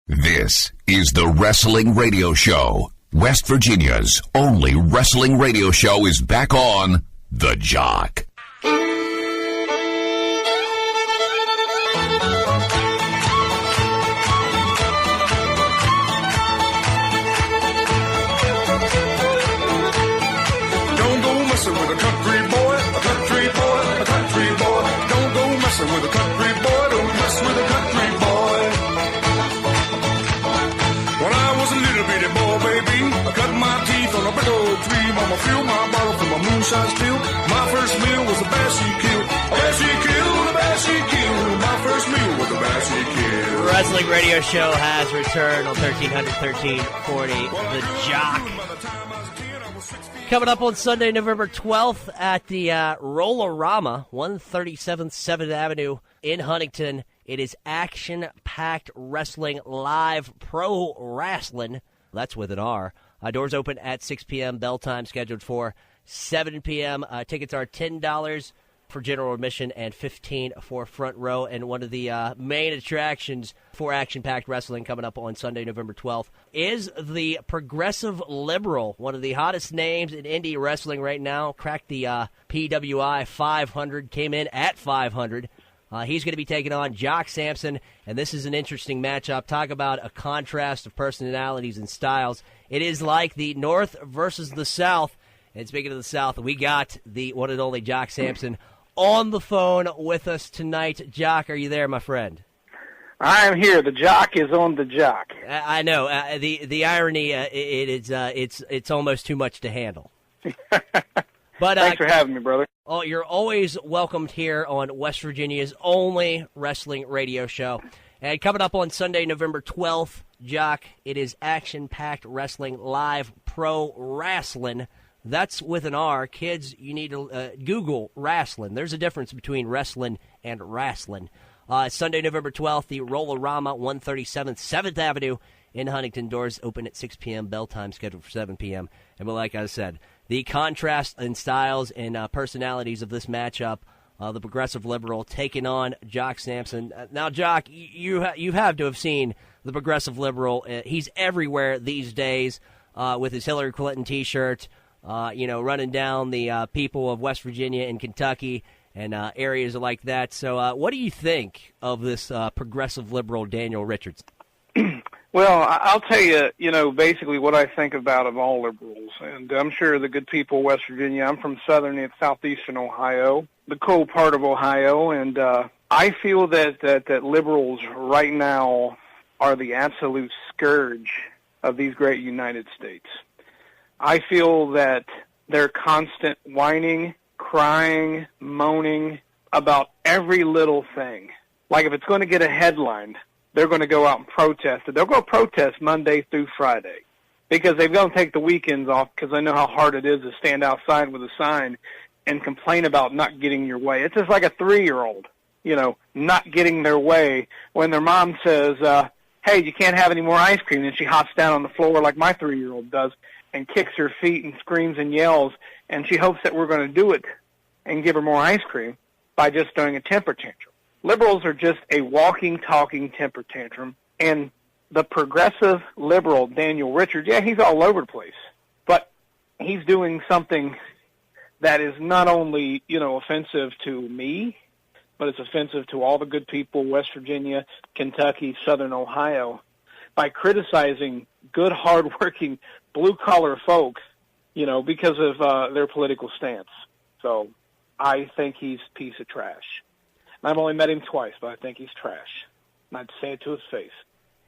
This is the Wrestling Radio Show. West Virginia's only wrestling radio show is back on The Jock. Don't go messing with a country boy, a country boy, a country boy. Don't go messing with a country boy, don't mess with a country boy. When I was a little bitty boy, baby, I cut my teeth on a big old tree. Mama filled my bottle from a moonshine still. My first meal was a bass she killed. A bass she killed, a bass she killed. My first meal was a bass she killed. The Wrestling Radio Show has returned on 1340 The Jock. Coming up on Sunday, November 12th at the Roll-A-Rama, 137th 7th Avenue in Huntington. It is action-packed wrestling, live pro wrestling. That's with an R. Doors open at 6 p.m. Bell time scheduled for 7 p.m. Tickets are $10 for general admission and $15 for front row. And one of the main attractions for action-packed wrestling coming up on Sunday, November 12th, is the Progressive Liberal, one of the hottest names in indie wrestling right now. Cracked the PWI 500, came in at 500. He's going to be taking on Jock Samson, and this is an interesting matchup. Talk about a contrast of personalities and styles. It is like the North versus the South. And speaking of the South, we got the one and only Jock Samson on the phone with us tonight. Jock, are you there, my friend? I am here. The Jock is on the Jock. I know. The irony, it's almost too much to handle. But thanks for having me, brother. Oh, you're always welcomed here on West Virginia's only wrestling radio show. And coming up on Sunday, November 12th, Jock, it is action-packed wrestling, live pro wrestling. That's with an R. Kids, you need to Google wrestling. There's a difference between wrestling and wrestling. Sunday, November 12th, the Roll-A-Rama, 137th 7th Avenue in Huntington. Doors open at 6 p.m. Bell time scheduled for 7 p.m. And like I said, the contrast in styles and personalities of this matchup, the Progressive Liberal taking on Jock Samson. Now, Jock, you have to have seen the Progressive Liberal. He's everywhere these days with his Hillary Clinton T-shirt, running down the people of West Virginia and Kentucky and areas like that. So what do you think of this Progressive Liberal Daniel Richards? Well, I'll tell you, basically what I think about of all liberals. And I'm sure the good people of West Virginia, I'm from southern and southeastern Ohio, the cold part of Ohio, and I feel that liberals right now are the absolute scourge of these great United States. I feel that their constant whining, crying, moaning about every little thing. Like if it's going to get a headline, they're going to go out and protest it. They'll go protest Monday through Friday because they're going to take the weekends off because they know how hard it is to stand outside with a sign and complain about not getting your way. It's just like a 3-year-old, not getting their way when their mom says, hey, you can't have any more ice cream. And she hops down on the floor like my 3-year-old does and kicks her feet and screams and yells, and she hopes that we're going to do it and give her more ice cream by just doing a temper tantrum. Liberals are just a walking, talking temper tantrum, and the Progressive Liberal, Daniel Richards, he's all over the place, but he's doing something that is not only, offensive to me, but it's offensive to all the good people, West Virginia, Kentucky, Southern Ohio, by criticizing good, hard-working, blue-collar folk, because of their political stance. So I think he's a piece of trash. I've only met him twice, but I think he's trash. And I'd say it to his face.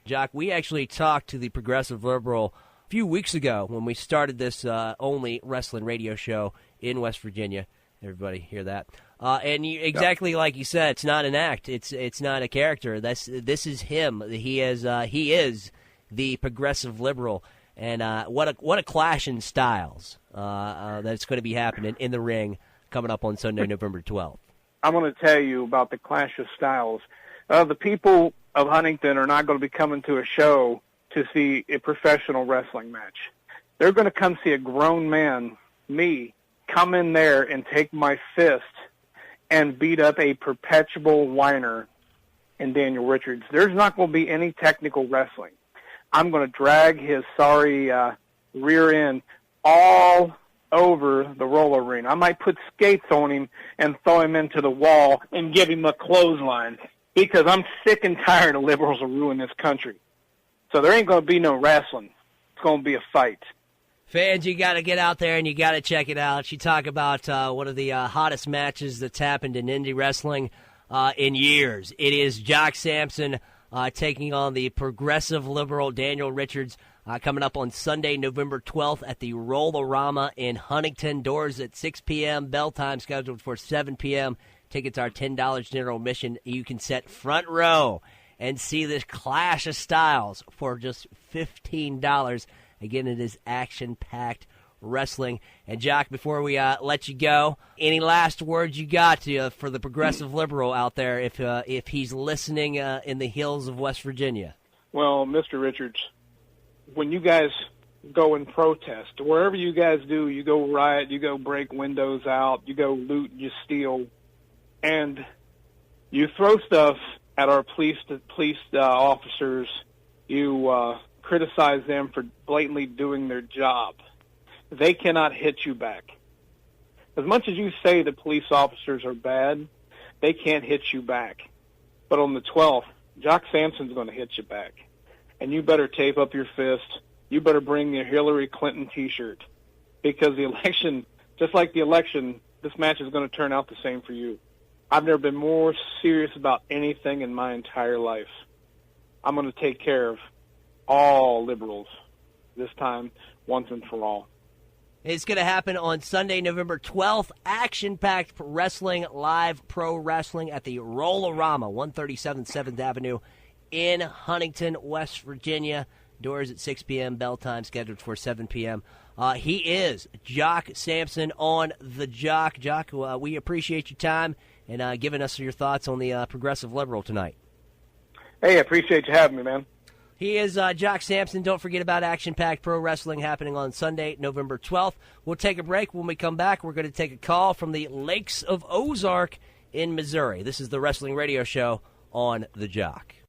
Jock, we actually talked to the Progressive Liberal a few weeks ago when we started this only wrestling radio show in West Virginia. Everybody hear that? And exactly like you said, it's not an act. It's not a character. This is him. He is the Progressive Liberal. And what a clash in styles that's going to be happening in the ring coming up on Sunday, November 12th. I'm going to tell you about the clash of styles. The people of Huntington are not going to be coming to a show to see a professional wrestling match. They're going to come see a grown man, me, come in there and take my fist and beat up a perpetual whiner and Daniel Richards. There's not going to be any technical wrestling. I'm going to drag his sorry rear end all over the roller arena. I might put skates on him and throw him into the wall and give him a clothesline because I'm sick and tired of liberals who ruin this country. So there ain't going to be no wrestling. It's going to be a fight. Fans, you got to get out there and you got to check it out. You talk about one of the hottest matches that's happened in indie wrestling in years. It is Jock Samson taking on the progressive liberal Daniel Richards coming up on Sunday, November 12th at the Roll-A-Rama in Huntington. Doors at 6 p.m., bell time scheduled for 7 p.m. Tickets are $10 general admission. You can sit front row and see this clash of styles for just $15. Again, it is action-packed wrestling. And, Jock, before we let you go, any last words you got for the progressive liberal out there if he's listening in the hills of West Virginia? Well, Mr. Richards, when you guys go and protest, wherever you guys do, you go riot, you go break windows out, you go loot, you steal, and you throw stuff at our police officers, you criticize them for blatantly doing their job. They cannot hit you back. As much as you say the police officers are bad, they can't hit you back. But on the 12th, Jock Samson's going to hit you back. And you better tape up your fist. You better bring your Hillary Clinton T-shirt. Because the election, just like the election, this match is going to turn out the same for you. I've never been more serious about anything in my entire life. I'm going to take care of all liberals this time, once and for all. It's going to happen on Sunday, November 12th. Action-packed wrestling, live pro wrestling at the Roll-A-Rama, 137 7th Avenue in Huntington, West Virginia. Doors at 6 p.m., bell time scheduled for 7 p.m. He is Jock Samson on The Jock. Jock, we appreciate your time and giving us your thoughts on the progressive liberal tonight. Hey, I appreciate you having me, man. He is Jock Samson. Don't forget about action-packed pro wrestling happening on Sunday, November 12th. We'll take a break. When we come back, we're going to take a call from the Lakes of Ozark in Missouri. This is the Wrestling Radio Show on The Jock.